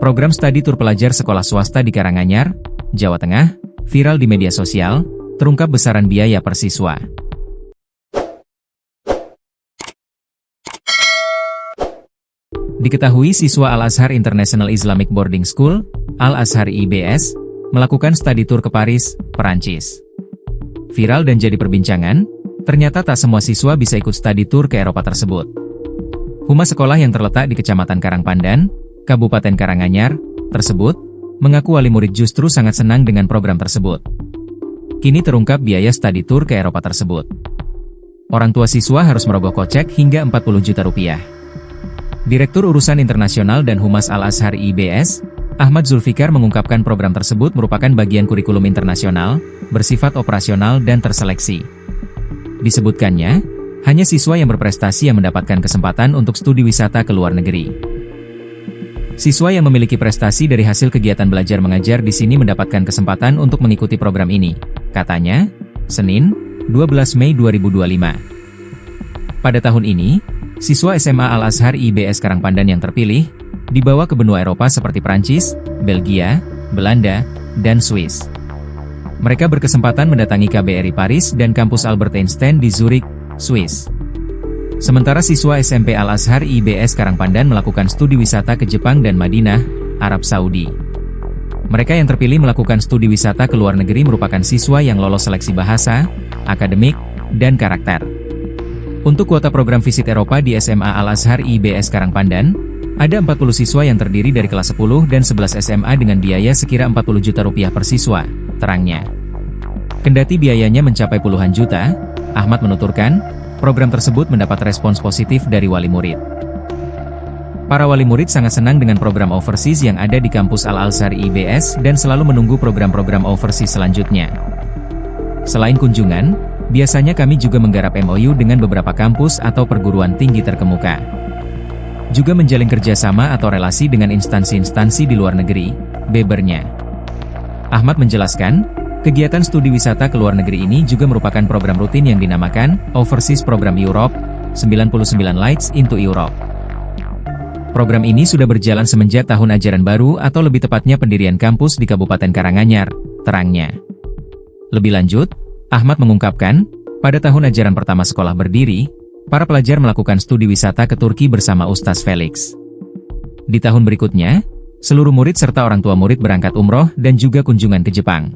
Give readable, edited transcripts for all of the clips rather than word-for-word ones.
Program studi tur pelajar sekolah swasta di Karanganyar, Jawa Tengah, viral di media sosial, terungkap besaran biaya per siswa. Diketahui siswa Al-Azhar International Islamic Boarding School, Al-Azhar IBS, melakukan studi tur ke Paris, Perancis. Viral dan jadi perbincangan, ternyata tak semua siswa bisa ikut studi tur ke Eropa tersebut. Humas sekolah yang terletak di Kecamatan Karangpandan, Kabupaten Karanganyar, tersebut, mengaku wali murid justru sangat senang dengan program tersebut. Kini terungkap biaya studi tur ke Eropa tersebut. Orang tua siswa harus merogoh kocek hingga 40 juta rupiah. Direktur Urusan Internasional dan Humas Al-Azhar IBS, Ahmad Zulfikar mengungkapkan program tersebut merupakan bagian kurikulum internasional, bersifat operasional dan terseleksi. Disebutkannya, hanya siswa yang berprestasi yang mendapatkan kesempatan untuk studi wisata ke luar negeri. Siswa yang memiliki prestasi dari hasil kegiatan belajar mengajar di sini mendapatkan kesempatan untuk mengikuti program ini, katanya, Senin, 12 Mei 2025. Pada tahun ini, siswa SMA Al-Azhar IBS Karangpandan yang terpilih, dibawa ke benua Eropa seperti Prancis, Belgia, Belanda, dan Swiss. Mereka berkesempatan mendatangi KBRI Paris dan kampus Albert Einstein di Zurich, Swiss. Sementara siswa SMP Al-Azhar IBS Karangpandan melakukan studi wisata ke Jepang dan Madinah, Arab Saudi. Mereka yang terpilih melakukan studi wisata ke luar negeri merupakan siswa yang lolos seleksi bahasa, akademik, dan karakter. Untuk kuota program visit Eropa di SMA Al-Azhar IBS Karangpandan, ada 40 siswa yang terdiri dari kelas 10 dan 11 SMA dengan biaya sekira 40 juta rupiah per siswa, terangnya. Kendati biayanya mencapai puluhan juta, Ahmad menuturkan, program tersebut mendapat respons positif dari wali murid. Para wali murid sangat senang dengan program overseas yang ada di kampus Al-Azhar IBS dan selalu menunggu program-program overseas selanjutnya. Selain kunjungan, biasanya kami juga menggarap MOU dengan beberapa kampus atau perguruan tinggi terkemuka. Juga menjalin kerjasama atau relasi dengan instansi-instansi di luar negeri, bebernya. Ahmad menjelaskan, kegiatan studi wisata ke luar negeri ini juga merupakan program rutin yang dinamakan Overseas Program Europe, 99 Lights into Europe. Program ini sudah berjalan semenjak tahun ajaran baru atau lebih tepatnya pendirian kampus di Kabupaten Karanganyar, terangnya. Lebih lanjut, Ahmad mengungkapkan, pada tahun ajaran pertama sekolah berdiri, para pelajar melakukan studi wisata ke Turki bersama Ustaz Felix. Di tahun berikutnya, seluruh murid serta orang tua murid berangkat umroh dan juga kunjungan ke Jepang.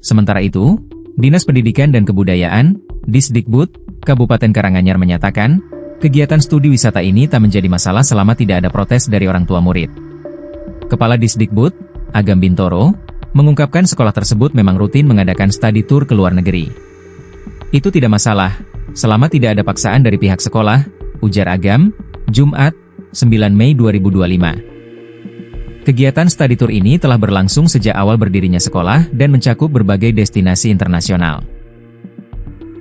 Sementara itu, Dinas Pendidikan dan Kebudayaan, Disdikbud, Kabupaten Karanganyar menyatakan, kegiatan studi wisata ini tak menjadi masalah selama tidak ada protes dari orang tua murid. Kepala Disdikbud, Agam Bintoro, mengungkapkan sekolah tersebut memang rutin mengadakan studi tur ke luar negeri. Itu tidak masalah, selama tidak ada paksaan dari pihak sekolah, ujar Agam, Jumat, 9 Mei 2025. Kegiatan studi tur ini telah berlangsung sejak awal berdirinya sekolah dan mencakup berbagai destinasi internasional.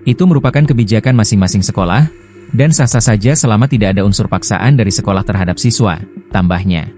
Itu merupakan kebijakan masing-masing sekolah, dan sah-sah saja selama tidak ada unsur paksaan dari sekolah terhadap siswa, tambahnya.